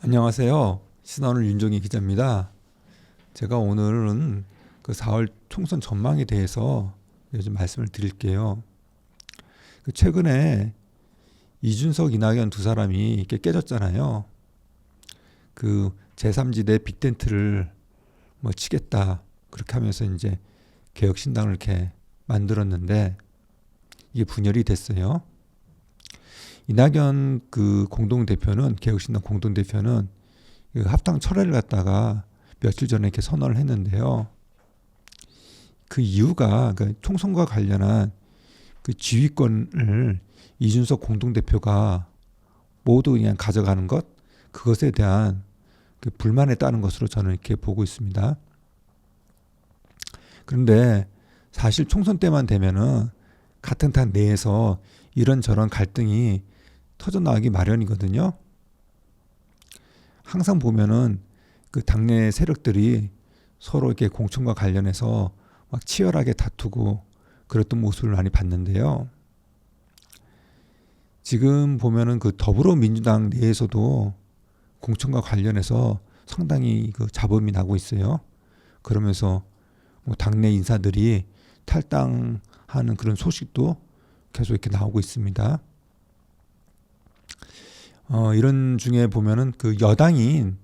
안녕하세요. 신한울 윤종희 기자입니다. 제가 오늘은 그 4월 총선 전망에 대해서 요즘 말씀을 드릴게요. 최근에 이준석, 이낙연 두 사람이 이렇게 깨졌잖아요. 그 제3지대 빅텐트를 뭐 치겠다 그렇게 하면서 이제 개혁신당을 이렇게 만들었는데 이게 분열이 됐어요. 이낙연 그 공동대표는 개혁신당 공동대표는 그 합당 철회를 갖다가 며칠 전에 이렇게 선언을 했는데요. 그 이유가 그 총선과 관련한 그 지휘권을 이준석 공동대표가 모두 그냥 가져가는 것, 그것에 대한 그 불만에 따른 것으로 저는 이렇게 보고 있습니다. 그런데 사실 총선 때만 되면은 같은 당 내에서 이런저런 갈등이 터져나가기 마련이거든요. 항상 보면은 그 당내 세력들이 서로 이렇게 공천과 관련해서 막 치열하게 다투고 그랬던 모습을 많이 봤는데요. 지금 보면은 그 더불어민주당 내에서도 공천과 관련해서 상당히 그 잡음이 나고 있어요. 그러면서 뭐 당내 인사들이 탈당하는 그런 소식도 계속 이렇게 나오고 있습니다. 이런 중에 보면은 그 여당인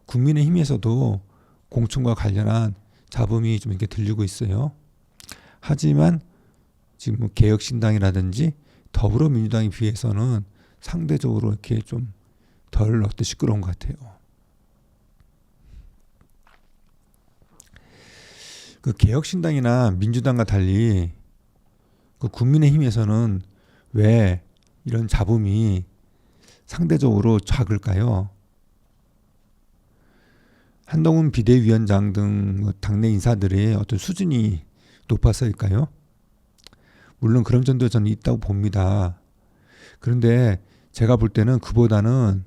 국민의힘에서도 공천과 관련한 잡음이 좀 이렇게 들리고 있어요. 하지만 지금 뭐 개혁신당이라든지 더불어민주당에 비해서는 상대적으로 이렇게 좀 덜 시끄러운 것 같아요. 그 개혁신당이나 민주당과 달리 그 국민의힘에서는 왜 이런 잡음이 상대적으로 작을까요? 한동훈 비대위원장 등 당내 인사들의 어떤 수준이 높아서일까요? 물론 그런 점도 저는 있다고 봅니다. 그런데 제가 볼 때는 그보다는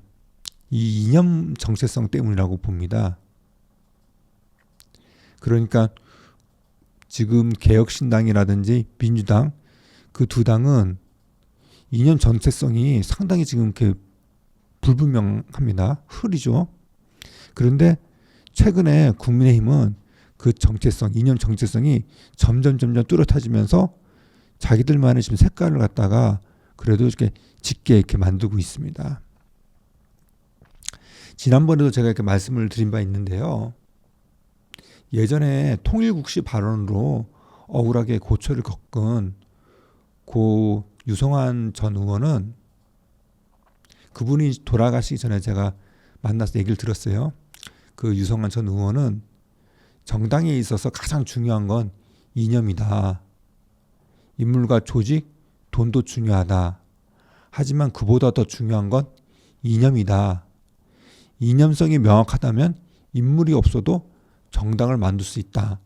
이 이념 정체성 때문이라고 봅니다. 그러니까 지금 개혁신당이라든지 민주당 그 두 당은 이념 정체성이 상당히 지금 이렇게 불분명합니다. 흐리죠. 그런데 최근에 국민의힘은 그 정체성, 이념 정체성이 점점 뚜렷해지면서 자기들만의 지금 색깔을 갖다가 그래도 이렇게 짙게 이렇게 만들고 있습니다. 지난번에도 제가 이렇게 말씀을 드린 바 있는데요. 예전에 통일국시 발언으로 억울하게 고초를 겪은 고 유성환 전 의원은 그분이 돌아가시기 전에 제가 만나서 얘기를 들었어요. 그 유성환 전 의원은 정당에 있어서 가장 중요한 건 이념이다. 인물과 조직, 돈도 중요하다. 하지만 그보다 더 중요한 건 이념이다. 이념성이 명확하다면 인물이 없어도 정당을 만들 수 있다.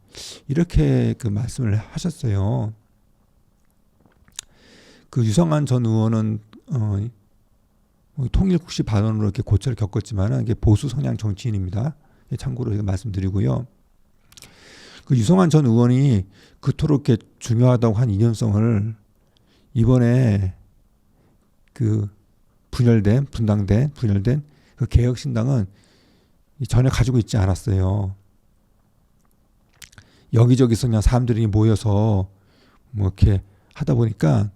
이렇게 그 말씀을 하셨어요. 그 유성환 전 의원은 통일국시 발언으로 이렇게 고초를 겪었지만은 이게 보수 성향 정치인입니다. 참고로 제가 말씀드리고요. 그 유성환 전 의원이 그토록 이렇게 중요하다고 한 이념성을 이번에 그 분열된 그 개혁신당은 전혀 가지고 있지 않았어요. 여기저기서 그냥 사람들이 모여서 뭐 이렇게 하다 보니까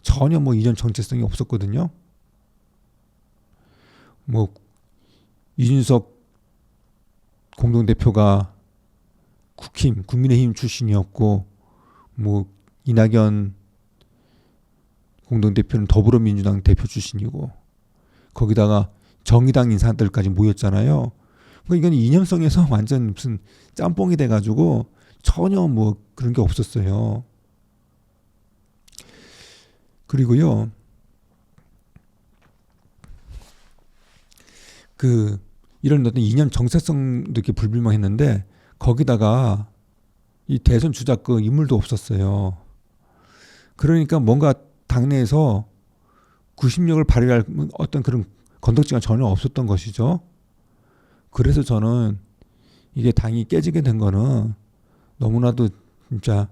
전혀 뭐 이념 정체성이 없었거든요. 뭐 이준석 공동대표가 국민의힘 출신이었고 뭐 이낙연 공동대표는 더불어민주당 대표 출신이고 거기다가 정의당 인사들까지 모였잖아요. 그러니까 이건 이념성에서 완전 무슨 짬뽕이 돼가지고 전혀 뭐 그런 게 없었어요. 그리고요, 그 이런 어떤 이념 정체성도 이렇게 불분명했는데 거기다가 이 대선 주자 그 인물도 없었어요. 그러니까 뭔가 당내에서 구심력을 발휘할 어떤 그런 건덕지가 전혀 없었던 것이죠. 그래서 저는 이게 당이 깨지게 된 거는 너무나도 진짜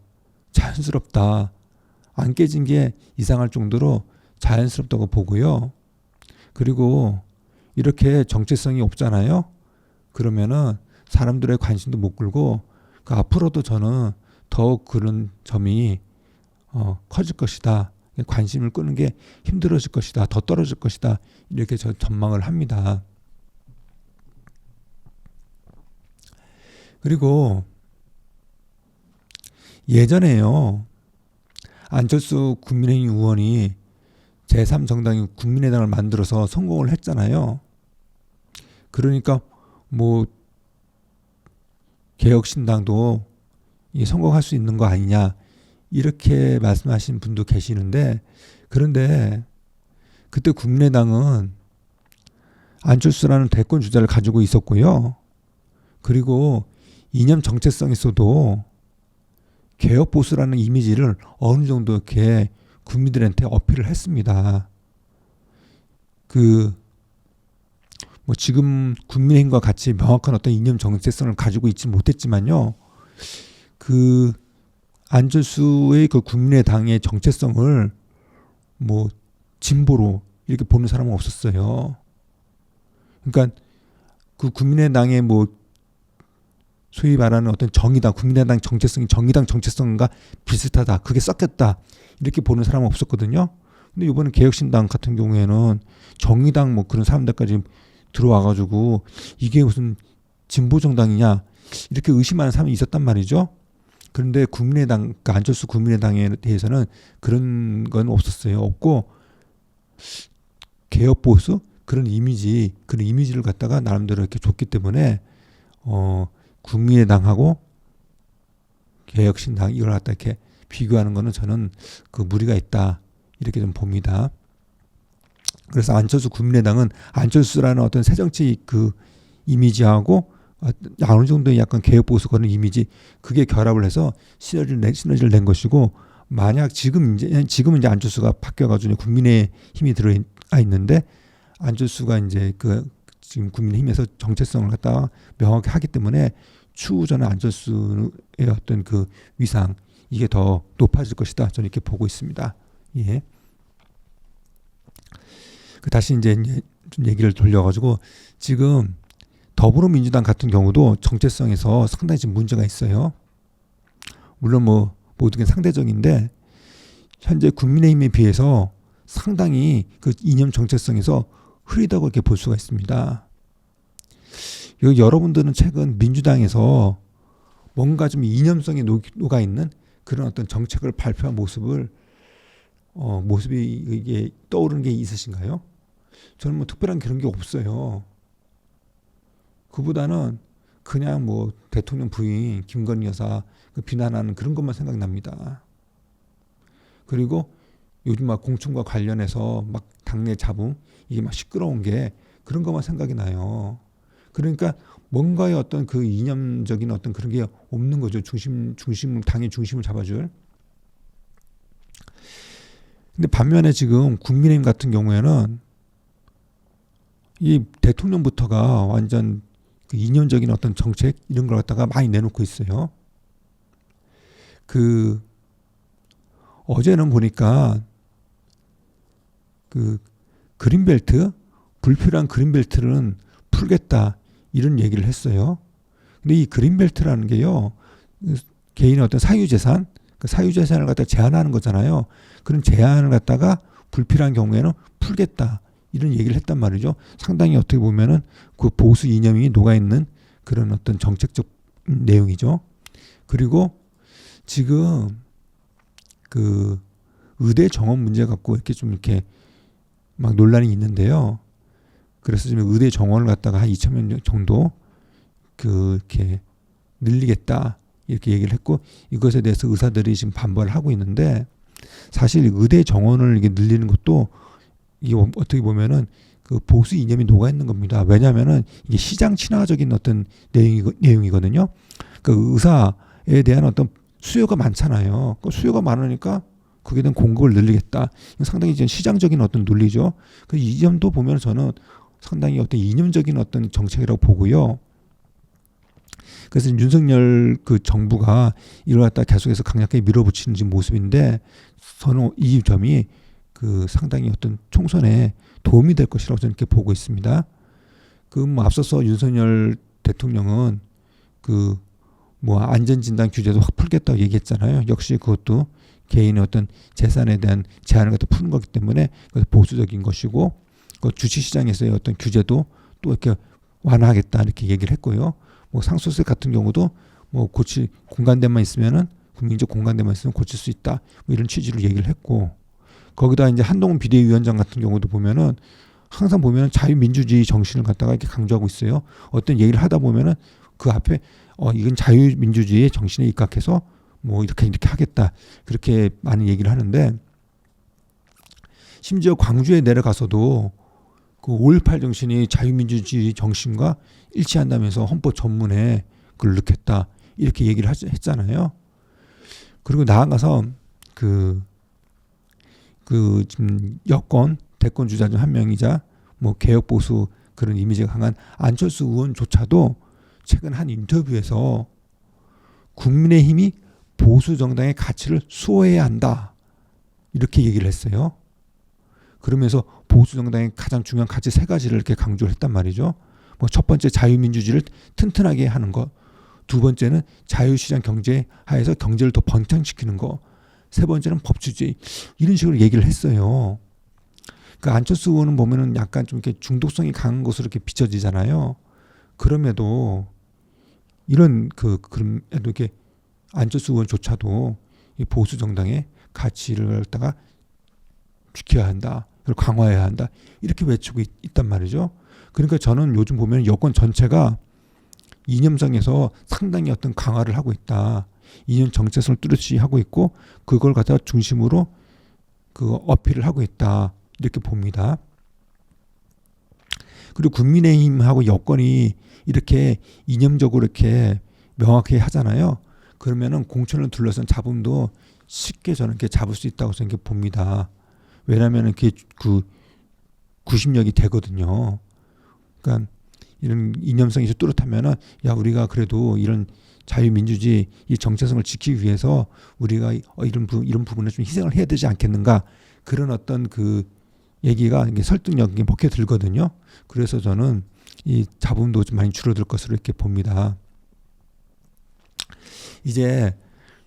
자연스럽다. 안 깨진 게 이상할 정도로 자연스럽다고 보고요. 그리고 이렇게 정체성이 없잖아요. 그러면은 사람들의 관심도 못 끌고 앞으로도 저는 더 그런 점이 커질 것이다. 관심을 끄는 게 힘들어질 것이다. 더 떨어질 것이다. 이렇게 저 전망을 합니다. 그리고 예전에요. 안철수 국민의힘 의원이 제3정당인 국민의당을 만들어서 성공을 했잖아요. 그러니까 뭐 개혁신당도 성공할 수 있는 거 아니냐 이렇게 말씀하신 분도 계시는데, 그런데 그때 국민의당은 안철수라는 대권 주자를 가지고 있었고요. 그리고 이념 정체성에서도 개혁 보수라는 이미지를 어느 정도 이렇게 국민들한테 어필을 했습니다. 뭐 지금 국민의힘과 같이 명확한 어떤 이념 정체성을 가지고 있지 못했지만요. 안철수의 국민의당의 정체성을 뭐 진보로 이렇게 보는 사람은 없었어요. 그러니까 국민의당의 뭐 소위 말하는 어떤 정의당, 국민의당 정체성이 정의당 정체성과 비슷하다, 그게 섞였다 이렇게 보는 사람은 없었거든요. 근데 이번에 개혁신당 같은 경우에는 정의당 뭐 그런 사람들까지 들어와가지고 이게 무슨 진보 정당이냐 이렇게 의심하는 사람이 있었단 말이죠. 그런데 국민의당, 그러니까 안철수 국민의당에 대해서는 그런 건 없었어요. 없고 개혁 보수 그런 이미지를 갖다가 나름대로 이렇게 줬기 때문에 국민의당하고 개혁신당 이걸 갖다 이렇게 비교하는 거는 저는 무리가 있다 이렇게 좀 봅니다. 그래서 안철수 국민의당은 안철수라는 어떤 새정치 이미지하고 어느 정도의 약간 개혁보수 그런 이미지, 그게 결합을 해서 시너지를 낸 것이고, 만약 지금은 이제 안철수가 바뀌어가지고 국민의힘이 들어가 있는데, 안철수가 이제 지금 국민의힘에서 정체성을 갖다가 명확히 하기 때문에 추후 저는 안철수의 어떤 위상 이게 더 높아질 것이다 저는 이렇게 보고 있습니다. 예. 다시 이제 좀 얘기를 돌려가지고 지금 더불어민주당 같은 경우도 정체성에서 상당히 지금 문제가 있어요. 물론 뭐 모든 게 상대적인데 현재 국민의힘에 비해서 상당히 이념 정체성에서 흐리다고 이렇게 볼 수가 있습니다. 여러분들은 최근 민주당에서 뭔가 좀 이념성이 녹아 있는 그런 어떤 정책을 발표한 모습이 이게 떠오르는 게 있으신가요? 저는 뭐 특별한 그런 게 없어요. 그보다는 그냥 뭐 대통령 부인 김건희 여사 비난하는 그런 것만 생각납니다. 그리고 요즘 막 공천과 관련해서 막 당내 잡음 이게 막 시끄러운 게 그런 것만 생각이 나요. 그러니까 뭔가의 어떤 이념적인 어떤 그런 게 없는 거죠. 당의 중심을 잡아줄. 근데 반면에 지금 국민의힘 같은 경우에는 이 대통령부터가 완전 이념적인 어떤 정책 이런 걸 갖다가 많이 내놓고 있어요. 어제는 보니까 그린벨트, 불필요한 그린벨트는 풀겠다 이런 얘기를 했어요. 근데 이 그린벨트라는 게요, 개인의 어떤 사유재산, 사유재산을 갖다 제한하는 거잖아요. 그런 제한을 갖다가 불필요한 경우에는 풀겠다 이런 얘기를 했단 말이죠. 상당히 어떻게 보면은 보수 이념이 녹아있는 그런 어떤 정책적 내용이죠. 그리고 지금 의대 정원 문제 갖고 이렇게 막 논란이 있는데요. 그래서 지금 의대 정원을 갖다가 한 2,000명 정도 이렇게 늘리겠다 이렇게 얘기를 했고, 이것에 대해서 의사들이 지금 반발을 하고 있는데, 사실 의대 정원을 이게 늘리는 것도 이게 어떻게 보면은 보수 이념이 녹아 있는 겁니다. 왜냐하면은 이게 시장 친화적인 어떤 내용이거든요. 의사에 대한 어떤 수요가 많잖아요. 수요가 많으니까 그게 대한 공급을 늘리겠다. 상당히 이제 시장적인 어떤 논리죠. 이 점도 보면 저는 상당히 어떤 이념적인 어떤 정책이라고 보고요. 그래서 윤석열 정부가 이걸 갖다 계속해서 강력하게 밀어붙이는 지금 모습인데, 저는 이 점이 상당히 어떤 총선에 도움이 될 것이라고 저는 이렇게 보고 있습니다. 그 뭐 앞서서 윤석열 대통령은 그 뭐 안전진단 규제도 확 풀겠다고 얘기했잖아요. 역시 그것도 개인의 어떤 재산에 대한 제한을 갖다 푸는 거기 때문에 보수적인 것이고, 그 주식시장에서의 어떤 규제도 또 이렇게 완화하겠다 이렇게 얘기를 했고요. 뭐 상속세 같은 경우도 뭐 고칠 공간대만 있으면은 국민적 공간대만 있으면 고칠 수 있다, 뭐 이런 취지로 얘기를 했고, 거기다 이제 한동훈 비대위원장 같은 경우도 보면은 항상 보면 자유민주주의 정신을 갖다가 이렇게 강조하고 있어요. 어떤 얘기를 하다 보면은 그 앞에 이건 자유민주주의의 정신에 입각해서 뭐 이렇게 하겠다, 그렇게 많은 얘기를 하는데, 심지어 광주에 내려가서도 그 5.18 정신이 자유민주주의 정신과 일치한다면서 헌법 전문에 그걸 넣겠다 이렇게 얘기를 했잖아요. 그리고 나아가서 그 지금 여권 대권 주자 중 한 명이자 뭐 개혁 보수 그런 이미지가 강한 안철수 의원조차도 최근 한 인터뷰에서 국민의힘이 보수 정당의 가치를 수호해야 한다 이렇게 얘기를 했어요. 그러면서 보수 정당의 가장 중요한 가치 세 가지를 이렇게 강조를 했단 말이죠. 뭐 첫 번째 자유민주주의를 튼튼하게 하는 것, 두 번째는 자유시장 경제 하에서 경제를 더 번창시키는 것, 세 번째는 법치주의, 이런 식으로 얘기를 했어요. 그 안철수 의원은 보면은 약간 좀 이렇게 중독성이 강한 것으로 이렇게 비춰지잖아요. 그럼에도 그럼에도 이렇게 안철수 의원조차도 이 보수 정당의 가치를 갖다가 지켜야 한다, 그걸 강화해야 한다 이렇게 외치고 있단 말이죠. 그러니까 저는 요즘 보면 여권 전체가 이념상에서 상당히 어떤 강화를 하고 있다, 이념 정체성을 뚜렷이 하고 있고 그걸 갖다가 중심으로 그 어필을 하고 있다 이렇게 봅니다. 그리고 국민의힘하고 여권이 이렇게 이념적으로 이렇게 명확히 하잖아요. 그러면은 공천을 둘러싼 잡음도 쉽게 저는 이렇게 잡을 수 있다고 저는 이렇게 봅니다. 왜냐하면 그게 그 구심력이 되거든요. 그러니까 이런 이념성이 뚜렷하면은 야, 우리가 그래도 이런 자유민주주의 이 정체성을 지키기 위해서 우리가 이런 부분에 좀 희생을 해야 되지 않겠는가, 그런 어떤 그 얘기가 이게 설득력이 먹혀 들거든요. 그래서 저는 이 잡음도 좀 많이 줄어들 것으로 이렇게 봅니다. 이제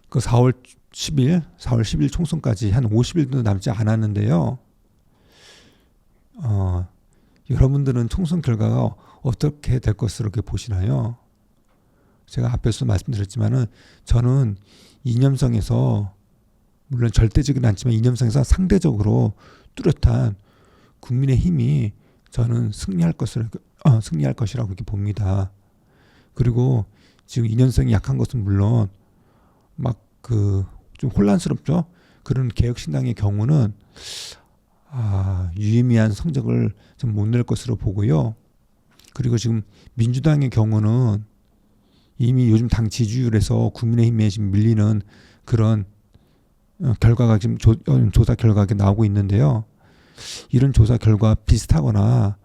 그 4월 10일 총선까지 한 50일도 남지 않았는데요. 여러분들은 총선 결과가 어떻게 될 것으로 이렇게 보시나요? 제가 앞에서 말씀드렸지만은 저는 이념성에서, 물론 절대적이진 않지만 이념성에서 상대적으로 뚜렷한 국민의힘이 저는 승리할 것이라고 이렇게 봅니다. 그리고 지금 이념성이 약한 것은 물론 막 좀 혼란스럽죠. 그런 개혁신당의 경우는 유의미한 성적을 좀 못 낼 것으로 보고요. 그리고 지금 민주당의 경우는 이미 요즘 당 지지율에서 국민의힘에 지금 밀리는 그런 결과가 지금 조사 결과가 나오고 있는데요. 이런 조사 결과 비슷하거나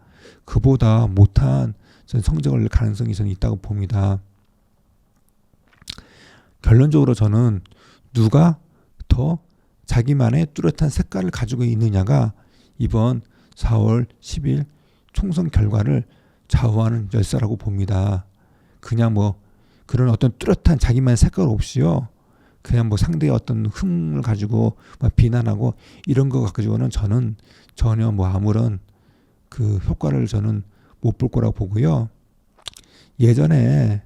그보다 못한 성적을 낼 가능성이 저는 있다고 봅니다. 결론적으로 저는 누가 더 자기만의 뚜렷한 색깔을 가지고 있느냐가 이번 4월 10일 총선 결과를 좌우하는 열쇠라고 봅니다. 그냥 뭐 그런 어떤 뚜렷한 자기만의 색깔 없이요, 그냥 뭐 상대의 어떤 흠을 가지고 막 비난하고 이런 거 가지고는 저는 전혀 뭐 아무런 그 효과를 저는 못 볼 거라고 보고요. 예전에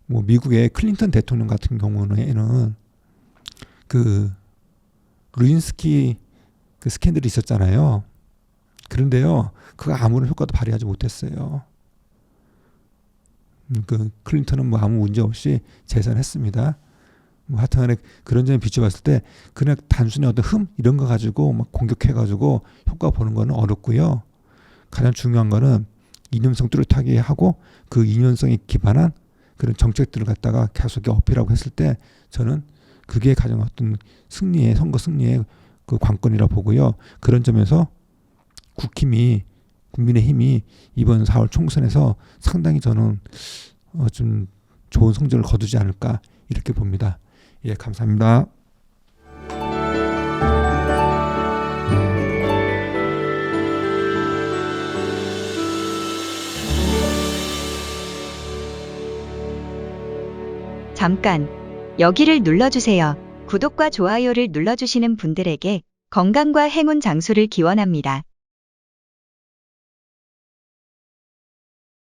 뭐 미국의 클린턴 대통령 같은 경우에는 그 루인스키 그 스캔들이 있었잖아요. 그런데요, 그거 아무런 효과도 발휘하지 못했어요. 그 클린턴은 뭐 아무 문제 없이 재선했습니다. 뭐 하여튼간에 그런 점에 비춰봤을 때 그냥 단순히 어떤 흠 이런 거 가지고 막 공격해가지고 효과 보는 거는 어렵고요. 가장 중요한 거는 이념성 뚜렷하게 하고 그 이념성에 기반한 그런 정책들을 갖다가 계속 어필하고 했을 때 저는 그게 가장 어떤 선거 승리의 그 관건이라 보고요. 그런 점에서 국민의힘이 이번 4월 총선에서 상당히 저는 좀 좋은 성적을 거두지 않을까 이렇게 봅니다. 예, 감사합니다. 잠깐 여기를 눌러주세요. 구독과 좋아요를 눌러주시는 분들에게 건강과 행운 장수를 기원합니다.